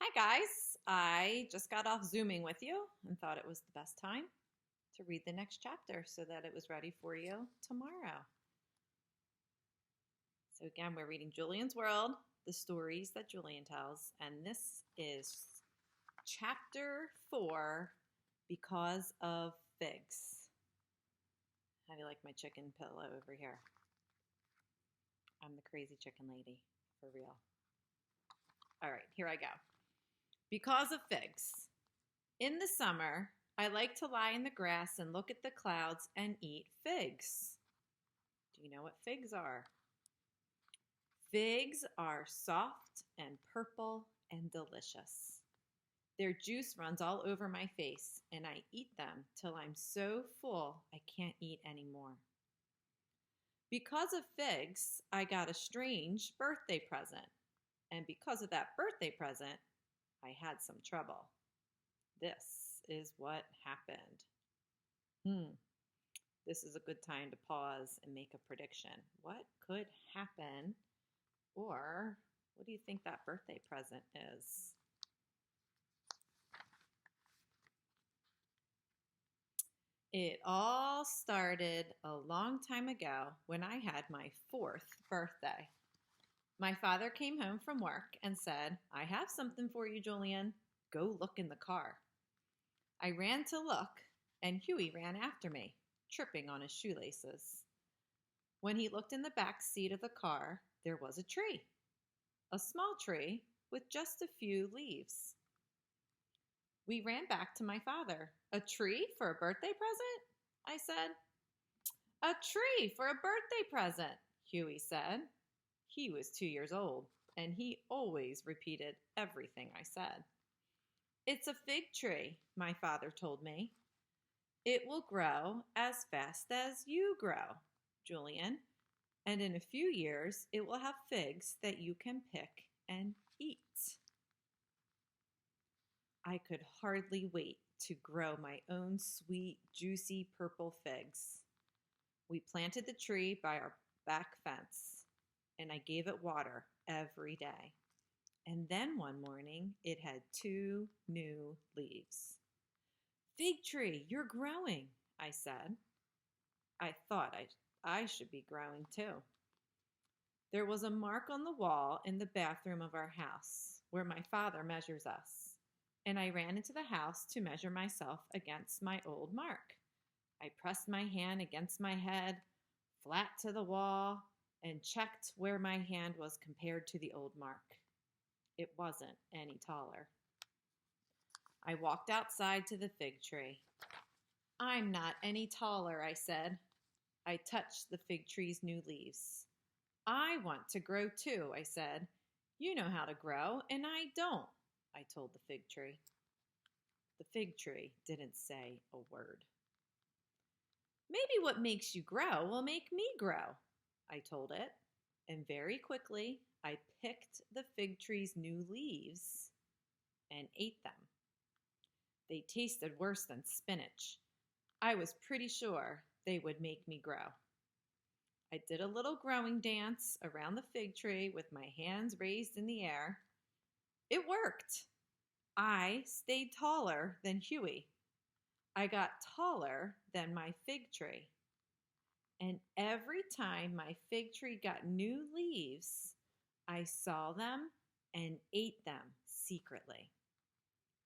Hi, guys. I just got off Zooming with you and thought it was the best time to read the next chapter so that it was ready for you tomorrow. So, again, we're reading Julian's World, the stories that Julian tells, and this is chapter 4 Because of Figs. How do you like my chicken pillow over here? I'm the crazy chicken lady, for real. All right, here I go. Because of figs. In the summer, I like to lie in the grass and look at the clouds and eat figs. Do you know what figs are? Figs are soft and purple and delicious. Their juice runs all over my face, and I eat them till I'm so full I can't eat anymore. Because of figs, I got a strange birthday present. And because of that birthday present, I had some trouble. This is what happened. This is a good time to pause and make a prediction. What could happen? Or what do you think that birthday present is? It all started a long time ago when I had my 4th birthday. My father came home from work and said, "I have something for you, Julian. Go look in the car." I ran to look, and Huey ran after me, tripping on his shoelaces. When he looked in the back seat of the car, there was a tree. A small tree with just a few leaves. We ran back to my father. "A tree for a birthday present?" I said. "A tree for a birthday present," Huey said. He was 2 years old, and he always repeated everything I said. "It's a fig tree," my father told me. "It will grow as fast as you grow, Julian, and in a few years it will have figs that you can pick and eat." I could hardly wait to grow my own sweet, juicy purple figs. We planted the tree by our back fence, and I gave it water every day. And then one morning, it had 2 new leaves. "Fig tree, you're growing," I said. I thought I should be growing too. There was a mark on the wall in the bathroom of our house where my father measures us, and I ran into the house to measure myself against my old mark. I pressed my hand against my head, flat to the wall, and checked where my hand was compared to the old mark. It wasn't any taller. I walked outside to the fig tree. "I'm not any taller," I said. I touched the fig tree's new leaves. "I want to grow too," I said. "You know how to grow, and I don't," I told the fig tree. The fig tree didn't say a word. "Maybe what makes you grow will make me grow," I told it. And very quickly, I picked the fig tree's new leaves and ate them. They tasted worse than spinach. I was pretty sure they would make me grow. I did a little growing dance around the fig tree with my hands raised in the air. It worked. I stayed taller than Huey. I got taller than my fig tree. And every time my fig tree got new leaves, I saw them and ate them secretly.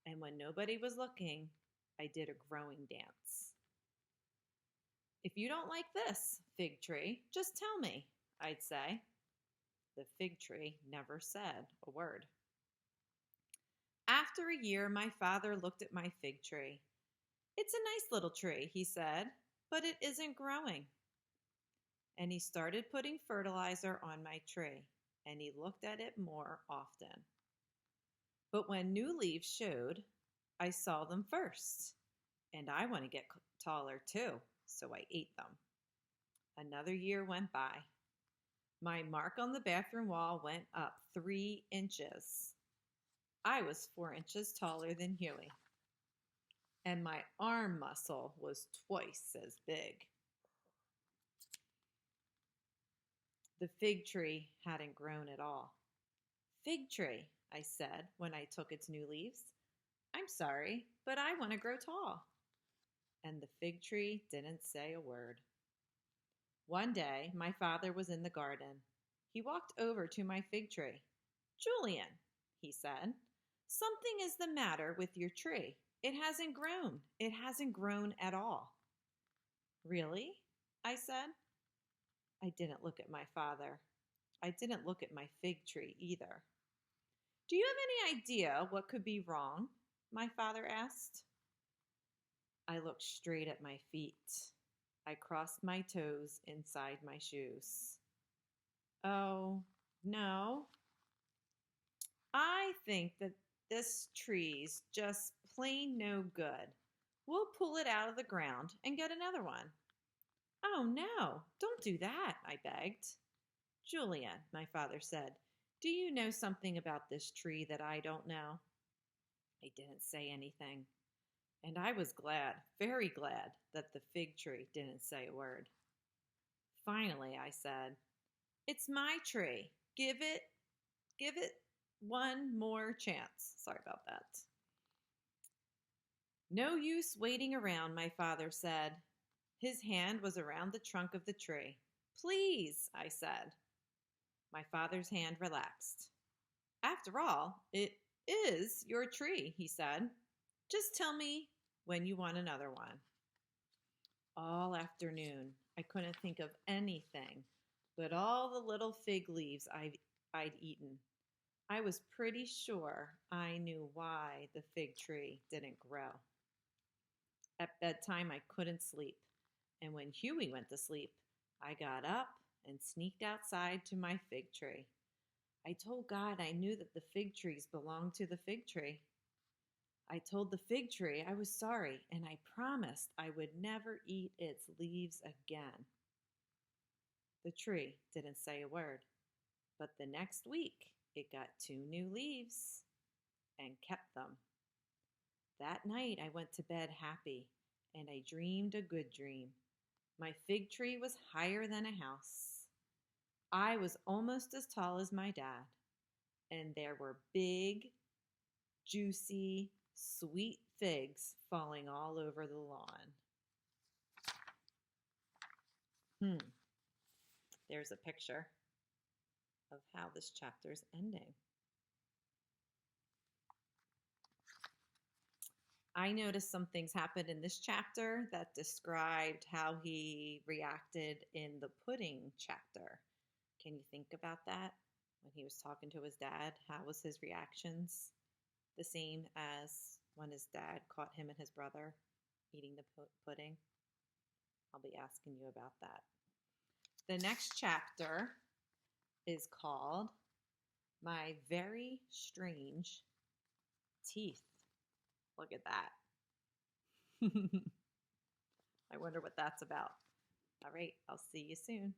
And when nobody was looking, I did a growing dance. "If you don't like this, fig tree, just tell me," I'd say. The fig tree never said a word. After a year, my father looked at my fig tree. "It's a nice little tree," he said, "but it isn't growing." And he started putting fertilizer on my tree, and he looked at it more often. But when new leaves showed, I saw them first, and I want to get taller too, so I ate them. Another year went by. My mark on the bathroom wall went up 3 inches. I was 4 inches taller than Huey, and my arm muscle was twice as big. The fig tree hadn't grown at all. "Fig tree, I said when I took its new leaves. I'm sorry, but I want to grow tall. And the fig tree didn't say a word. One day, my father was in the garden. He walked over to my fig tree. Julian, he said, something is the matter with your tree. It hasn't grown. It hasn't grown at all. Really? I said. I didn't look at my father. I didn't look at my fig tree either. Do you have any idea what could be wrong? My father asked. I looked straight at my feet. I crossed my toes inside my shoes. Oh, no. I think that this tree's just plain no good. We'll pull it out of the ground and get another one. Oh, no, don't do that, I begged. Julian, my father said, do you know something about this tree that I don't know? I didn't say anything, and I was glad, very glad, that the fig tree didn't say a word. Finally, I said, it's my tree. Give it one more chance. Sorry about that. No use waiting around, my father said. His hand was around the trunk of the tree. Please, I said. My father's hand relaxed. After all, it is your tree, he said. Just tell me when you want another one. All afternoon, I couldn't think of anything but all the little fig leaves I'd eaten. I was pretty sure I knew why the fig tree didn't grow. At bedtime, I couldn't sleep, and when Huey went to sleep, I got up and sneaked outside to my fig tree. I told God I knew that the fig trees belonged to the fig tree. I told the fig tree I was sorry, and I promised I would never eat its leaves again. The tree didn't say a word, but the next week it got 2 new leaves and kept them. That night I went to bed happy, and I dreamed a good dream. My fig tree was higher than a house. I was almost as tall as my dad, and there were big, juicy, sweet figs falling all over the lawn. There's a picture of how this chapter's ending. I noticed some things happened in this chapter that described how he reacted in the pudding chapter. Can you think about that? When he was talking to his dad, how was his reactions? The same as when his dad caught him and his brother eating the pudding? I'll be asking you about that. The next chapter is called My Very Strange Teeth. Look at that. I wonder what that's about. All right, I'll see you soon.